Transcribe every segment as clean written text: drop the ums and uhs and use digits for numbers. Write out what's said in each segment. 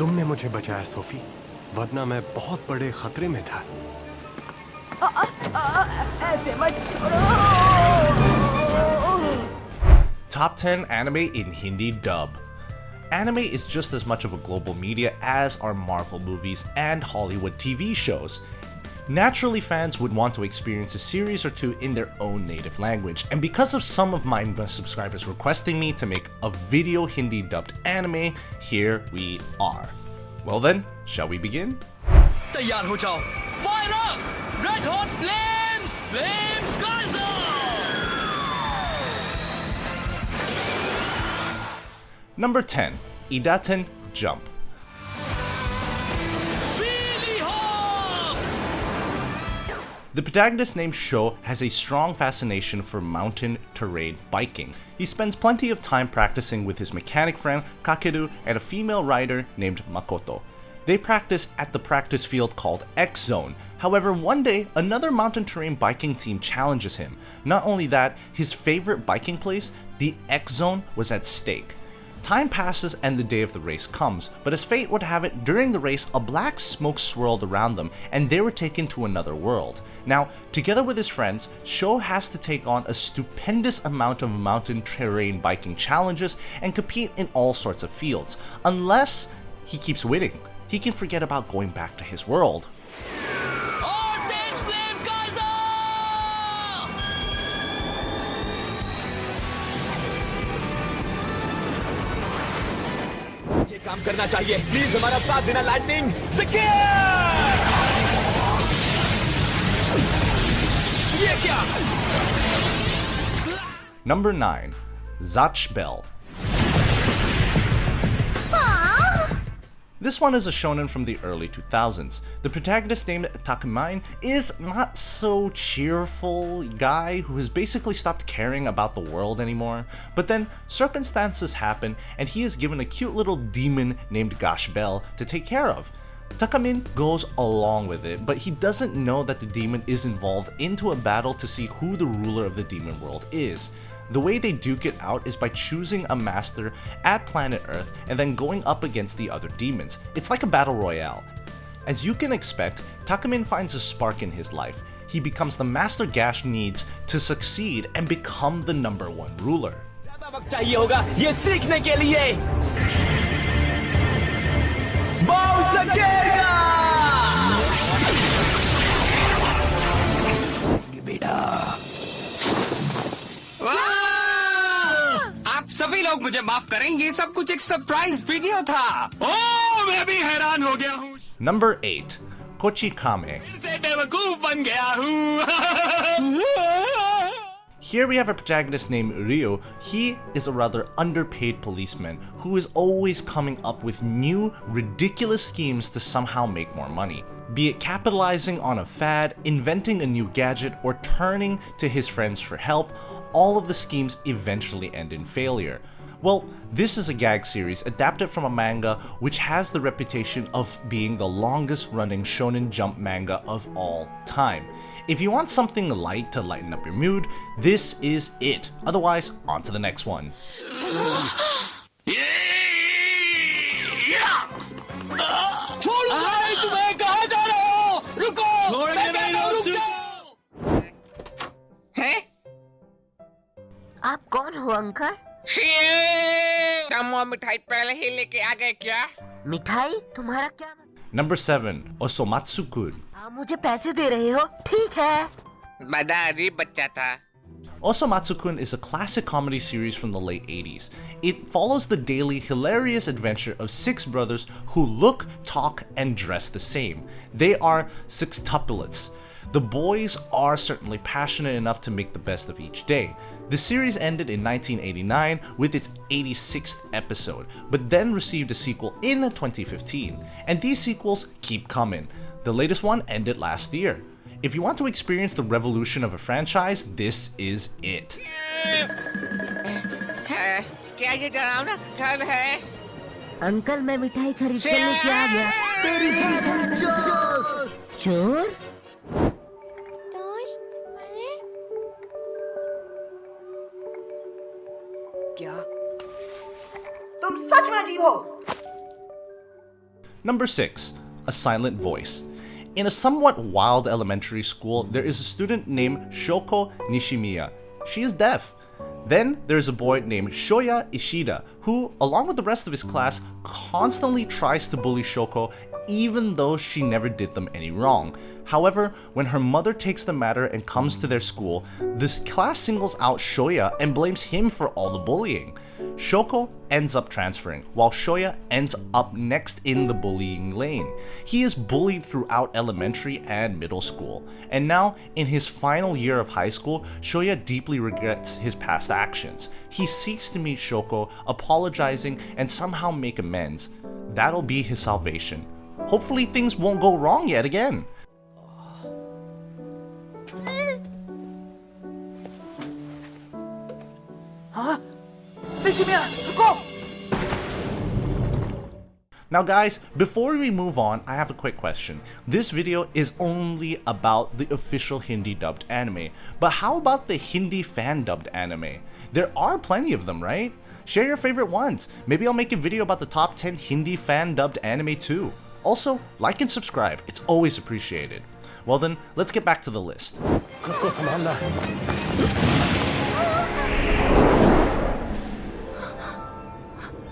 तुमने मुझे बचाया सोफी, वरना मैं बहुत बड़े खतरे में था। ऐसे मत छोड़ो। Top 10 anime in Hindi dub. Anime is just as much of a global media as are Marvel movies and Hollywood TV shows. Naturally, fans would want to experience a series or two in their own native language, and because of some of my subscribers requesting me to make a video Hindi dubbed anime, here we are. Well then, shall we begin? तैयार हो जाओ. Fire up! Red hot flames! Flame Gaza! Number 10. Iidatin Jump. The protagonist named Sho has a strong fascination for mountain terrain biking. He spends plenty of time practicing with his mechanic friend Kakeru and a female rider named Makoto. They practice at the practice field called X Zone. However, one day, another mountain terrain biking team challenges him. Not only that, his favorite biking place, the X Zone, was at stake. Time passes and the day of the race comes, but as fate would have it, during the race, a black smoke swirled around them and they were taken to another world. Now, together with his friends, Sho has to take on a stupendous amount of mountain terrain biking challenges and compete in all sorts of fields. Unless he keeps winning, he can forget about going back to his world. काम करना चाहिए. Please हमारा साथ देना lightning. Secure! ये क्या? Number 9. Zack Bell. This one is a shonen from the early 2000s. The protagonist named Takumain is not so cheerful guy who has basically stopped caring about the world anymore. But then circumstances happen and he is given a cute little demon named Zack Bell to take care of. Takumain goes along with it, but he doesn't know that the demon is involved into a battle to see who the ruler of the demon world is. The way they duke it out is by choosing a master at planet Earth and then going up against the other demons. It's like a battle royale. As you can expect, Takumain finds a spark in his life. He becomes the master Gash needs to succeed and become the #1 ruler. ज़्यादा वक्त चाहिए होगा ये सीखने के लिए. बहुत सकेगा. बेटा. आप सभी लोग मुझे माफ करें, ये सब कुछ एक सरप्राइज वीडियो था. ओह, मैं भी हैरान हो गया हूँ. Number 8. Kochikame. फिर से बेवकूफ बन गया हूँ. Here we have a protagonist named Ryo. He is a rather underpaid policeman who is always coming up with new, ridiculous schemes to somehow make more money. Be it capitalizing on a fad, inventing a new gadget, or turning to his friends for help, all of the schemes eventually end in failure. Well, this is a gag series adapted from a manga which has the reputation of being the longest running Shonen Jump manga of all time. If you want something light to lighten up your mood, this is it. Otherwise, on to the next one. आप कौन हो uncle? मिठाई पहले ही लेके आ गए क्या? मिठाई? तुम्हारा क्या? Number 7. Osomatsu-kun. आप मुझे पैसे दे रहे हो? ठीक है. बड़ा अजीब बच्चा था. Osomatsu-kun is a classic comedy series from the late 80s. It follows the daily hilarious adventure of 6 brothers who look, talk, and dress the same. They are sextuplets. The boys are certainly passionate enough to make the best of each day. The series ended in 1989 with its 86th episode, but then received a sequel in 2015. And these sequels keep coming. The latest one ended last year. If you want to experience the revolution of a franchise, this is it. क्या ये डरावना घर है? Uncle मैं मिठाई खरीद कर लेके आ गया. तेरी जीत चोर. चोर? क्या? तुम सच में अजीब हो. Number 6. A silent voice. In a somewhat wild elementary school, there is a student named Shoko Nishimiya. She is deaf. Then there's a boy named Shoya Ishida, who, along with the rest of his class, constantly tries to bully Shoko even though she never did them any wrong. However, when her mother takes the matter and comes to their school, this class singles out Shoya and blames him for all the bullying. Shoko ends up transferring, while Shoya ends up next in the bullying lane. He is bullied throughout elementary and middle school, and now in his final year of high school, Shoya deeply regrets his past actions. He seeks to meet Shoko, apologizing and somehow make amends. That'll be his salvation. Hopefully things won't go wrong yet again. Now guys, before we move on, I have a quick question. This video is only about the official Hindi dubbed anime, but how about the Hindi fan dubbed anime? There are plenty of them, right? Share your favorite ones. Maybe I'll make a video about the top 10 Hindi fan dubbed anime too. Also, like and subscribe, it's always appreciated. Well then, let's get back to the list.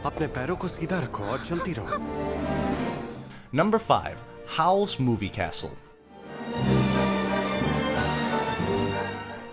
अपने पैरों को सीधा रखो और चलती रहो. Number 5. Howls Movie Castle.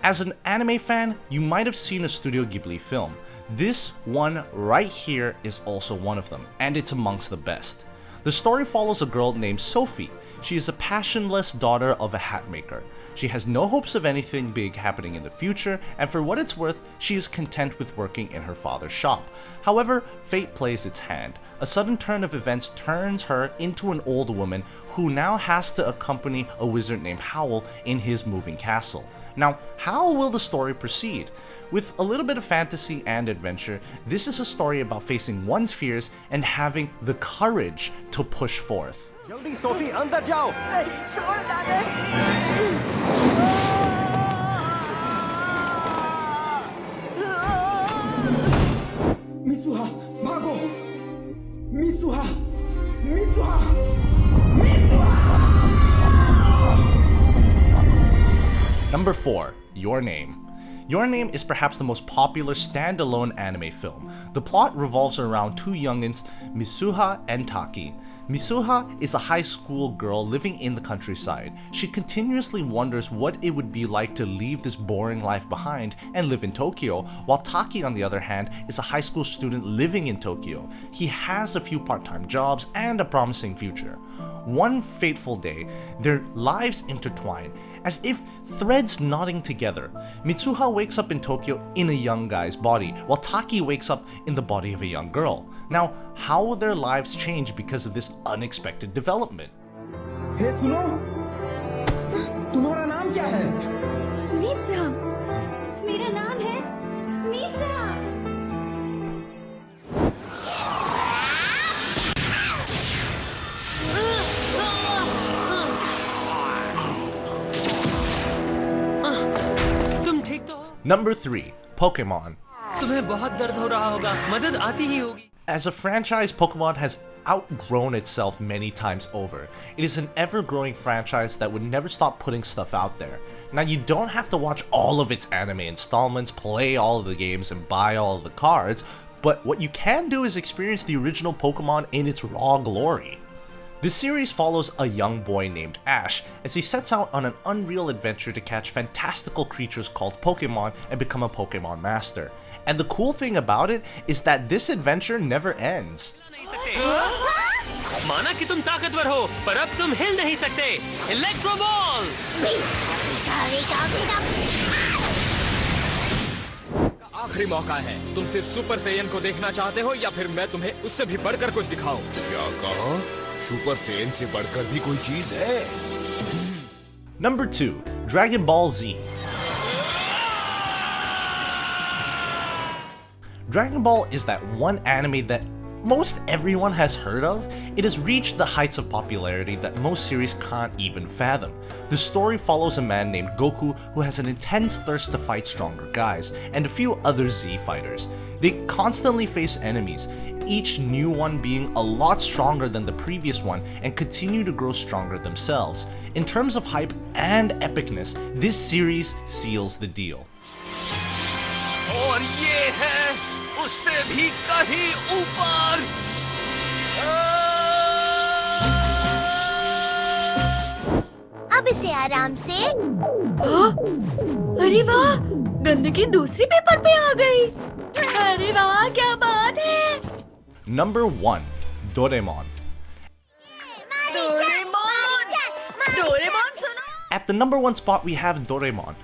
As an anime fan, you might have seen a Studio Ghibli film. This one right here is also one of them, and it's amongst the best. The story follows a girl named Sophie. She is a passionless daughter of a hat maker. She has no hopes of anything big happening in the future, and for what it's worth, she is content with working in her father's shop. However, fate plays its hand. A sudden turn of events turns her into an old woman who now has to accompany a wizard named Howl in his moving castle. Now, how will the story proceed? With a little bit of fantasy and adventure, this is a story about facing one's fears and having the courage to push forth. जल्दी Sophie अंदर जाओ. मिसुहा भागो. मिसुहा मिसुहा मिसुहा. Number 4. Your Name. Your Name is perhaps the most popular standalone anime film. The plot revolves around two youngins, Misuha and Taki. Misuha is a high school girl living in the countryside. She continuously wonders what it would be like to leave this boring life behind and live in Tokyo, while Taki, on the other hand, is a high school student living in Tokyo. He has a few part-time jobs and a promising future. One fateful day, their lives intertwine, as if threads knotting together. Mitsuha wakes up in Tokyo in a young guy's body, while Taki wakes up in the body of a young girl. Now, how will their lives change because of this unexpected development? हे सुनो, तुम्हारा नाम क्या है? मीसा, मेरा नाम है Misa. Number 3. Pokemon. तुम्हें बहुत दर्द हो रहा होगा, मदद आती ही होगी. As a franchise, Pokemon has outgrown itself many times over. It is an ever-growing franchise that would never stop putting stuff out there. Now, you don't have to watch all of its anime installments, play all of the games, and buy all of the cards, but what you can do is experience the original Pokemon in its raw glory. This series follows a young boy named Ash as he sets out on an unreal adventure to catch fantastical creatures called Pokemon and become a Pokemon master. And the cool thing about it is that this adventure never ends. माना कि तुम ताकतवर हो, पर अब तुम हिल नहीं सकते. Electro ball. आखिरी मौका है. तुम सिर्फ सुपर सैयन को देखना चाहते हो या फिर मैं तुम्हें उससे भी बढ़कर कुछ दिखाऊं? क्या कहा? सुपर सैयन से बढ़कर भी कोई चीज है? Number 2. Dragon Ball Z. Dragon Ball is that one anime that most everyone has heard of. It has reached the heights of popularity that most series can't even fathom. The story follows a man named Goku who has an intense thirst to fight stronger guys, and a few other Z fighters. They constantly face enemies, each new one being a lot stronger than the previous one and continue to grow stronger themselves. In terms of hype and epicness, this series seals the deal. और ये है उससे भी कहीं ऊपर। अब इसे आराम से। अरे वाह, गंदगी दूसरी पेपर पे आ गई। अरे वाह, क्या बात है। Number 1. Doremon. डोरेमोन सुनो। At the number 1 spot, we have Doremon.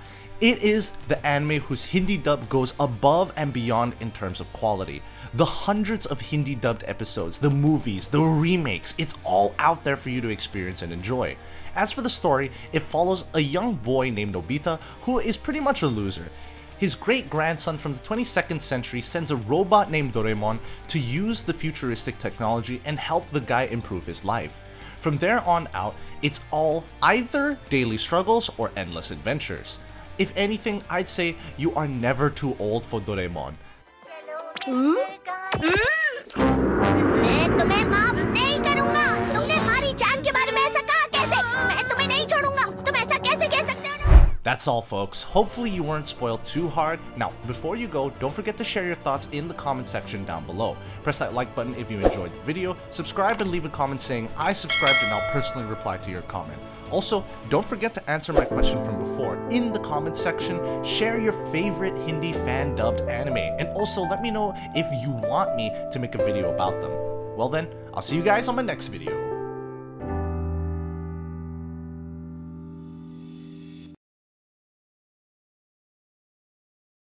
It is the anime whose Hindi dub goes above and beyond in terms of quality. The hundreds of Hindi dubbed episodes, the movies, the remakes, it's all out there for you to experience and enjoy. As for the story, it follows a young boy named Nobita who is pretty much a loser. His great-grandson from the 22nd century sends a robot named Doremon to use the futuristic technology and help the guy improve his life. From there on out, it's all either daily struggles or endless adventures. If anything, I'd say you are never too old for Doremon. मैं तुम्हें माफ नहीं करूंगा। तुमने हमारी जान के बारे में ऐसा कहा कैसे? मैं तुम्हें नहीं छोड़ूंगा। तुम ऐसा कैसे कह सकते हो? That's all, folks. Hopefully you weren't spoiled too hard. Now, before you go, don't forget to share your thoughts in the comment section down below. Press that like button if you enjoyed the video, subscribe and leave a comment saying I subscribed and I'll personally reply to your comment. Also, don't forget to answer my question from before in the comment section, share your favorite Hindi fan dubbed anime, and also let me know if you want me to make a video about them. Well then, I'll see you guys on my next video.